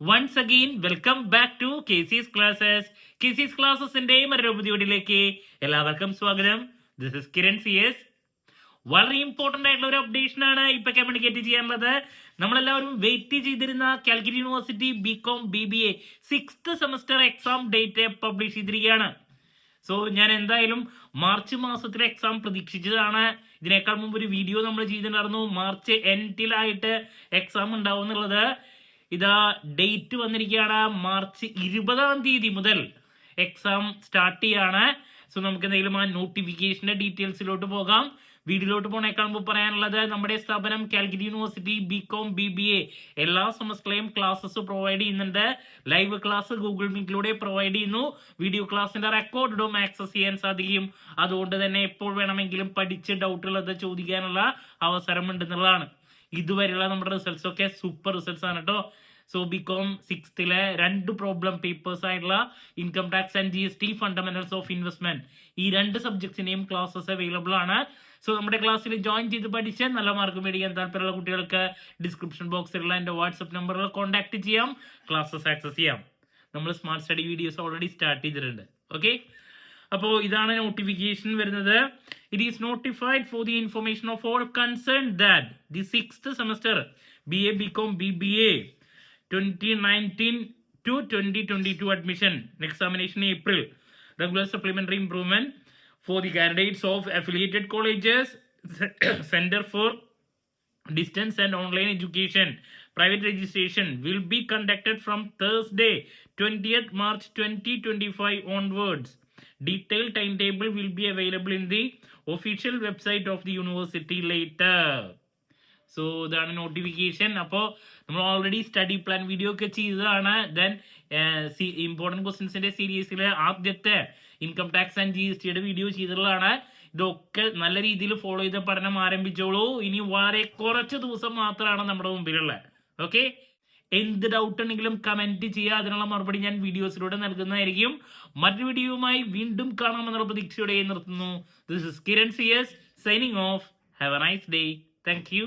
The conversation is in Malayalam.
Once again, welcome back to KC's Classes. KC's Classesന്റെ മറ്റൊരു പുതിയയിലേക്ക് എല്ലാവർക്കും സ്വാഗതം. This is Kiran CS. വളരെ ഇമ്പോർട്ടന്റ് ആയിട്ടുള്ള ഒരു അപ്ഡേഷൻ ആണ് ഇപ്പൊ കമ്മ്യൂണിക്കേറ്റ് ചെയ്യാനുള്ളത്. നമ്മളെല്ലാവരും വെയിറ്റ് ചെയ്തിരുന്ന Calicut university BCom BBA 6th semester exam date publish ചെയ്തിരിക്കുകയാണ്. സോ ഞാൻ എന്തായാലും മാർച്ച് മാസത്തിലെ എക്സാം പ്രതീക്ഷിച്ചതാണ്. ഇതിനേക്കാൾ മുമ്പ് ഒരു വീഡിയോ നമ്മൾ ചെയ്തിട്ടുണ്ടായിരുന്നു. മാർച്ച് എൻഡിലായിട്ട് എക്സാം ഉണ്ടാവും എന്നുള്ളത്. ഇതാ ഡേറ്റ് വന്നിരിക്കുകയാണ്. മാർച്ച് 20-ാം തീയതി മുതൽ എക്സാം സ്റ്റാർട്ട് ചെയ്യാണ്. സോ നമുക്ക് എന്തെങ്കിലും ആ നോട്ടിഫിക്കേഷന്റെ ഡീറ്റെയിൽസിലോട്ട് പോകാം. വീഡിയോയിലോട്ട് പോണേക്കാൾ മുമ്പ് പറയാനുള്ളത്, നമ്മുടെ സ്ഥാപനം കാലിക്കറ്റ് യൂണിവേഴ്സിറ്റി BCom BBA എല്ലാ സെമസ്റ്ററിലെയും ക്ലാസ്സസ് പ്രൊവൈഡ് ചെയ്യുന്നുണ്ട്. ലൈവ് ക്ലാസ് ഗൂഗിൾ മീറ്റിലൂടെ പ്രൊവൈഡ് ചെയ്യുന്നു. വീഡിയോ ക്ലാസ്സിന്റെ റെക്കോർഡും ആക്സസ് ചെയ്യാൻ സാധിക്കും. അതുകൊണ്ട് തന്നെ എപ്പോൾ വേണമെങ്കിലും പഠിച്ച് ഡൗട്ടുള്ളത് ചോദിക്കാനുള്ള അവസരം ഉണ്ടെന്നുള്ളതാണ്. ഇതുവരെയുള്ള നമ്മുടെ റിസൾട്ട്സ് ഒക്കെ സൂപ്പർ റിസൾട്ട്സ് ആണ് കേട്ടോ. സോ BCom 6th-ലെ 2 പ്രോബ്ലം പേപ്പേഴ്സ് ആയിട്ടുള്ള income tax and GST fundamentals of investment, ഈ 2 സബ്ജക്ട്സിന്റെയും ക്ലാസ്സസ് അവൈലബിൾ ആണ്. സോ നമ്മുടെ ക്ലാസ്സിൽ ജോയിൻ ചെയ്ത് പഠിച്ച് നല്ല മാർക്ക് മേടിക്കാൻ താല്പര്യമുള്ള കുട്ടികൾക്ക് ഡിസ്ക്രിപ്ഷൻ ബോക്സിലുള്ള എൻ്റെ വാട്സ്ആപ്പ് നമ്പറിൽ കോൺടാക്ട് ചെയ്യാം, ക്ലാസ്സസ് ആക്സസ് ചെയ്യാം. നമ്മൾ smart study videos already start ചെയ്തിട്ടുണ്ട്. ഓക്കെ, അപ്പോൾ ഇതാണ് നോട്ടിഫിക്കേഷൻ വരുന്നത്. It is notified for the information of all concern that the 6th semester BA BCom BBA 2019 to 2022 admission examination in April, regular supplementary improvement for the candidates of affiliated colleges, Center for Distance and Online Education, private registration will be conducted from Thursday 20th March 2025 onwards. Detailed timetable will be available in the official website of the university later. So ഇതാണ് നോട്ടിഫിക്കേഷൻ. അപ്പോൾ നമ്മൾ ഓൾറെഡി സ്റ്റഡി പ്ലാൻ വീഡിയോ ഒക്കെ ചെയ്തതാണ്. ദെൻ ഇമ്പോർട്ടൻറ്റ് ക്വസ്റ്റ്യൻസിന്റെ സീരീസിൽ ആദ്യത്തെ ഇൻകം ടാക്സ് ആൻഡ് GSTയുടെ വീഡിയോ ചെയ്തിട്ടുള്ളതാണ്. ഇതൊക്കെ നല്ല രീതിയിൽ ഫോളോ ചെയ്ത് പഠനം ആരംഭിച്ചോളൂ. ഇനി വളരെ കുറച്ച് ദിവസം മാത്രമാണ് നമ്മുടെ മുമ്പിലുള്ളത്. ഓക്കെ, എന്ത് ഡൗട്ട് ഉണ്ടെങ്കിലും കമന്റ് ചെയ്യുക. അതിനുള്ള മറുപടി ഞാൻ വീഡിയോസിലൂടെ നൽകുന്നതായിരിക്കും. മറ്റൊരു വീഡിയോയുമായി വീണ്ടും കാണാമെന്നുള്ള പ്രതീക്ഷയോടെ നിർത്തുന്നു. This is Kiran CS signing off. Have a nice day. Thank U.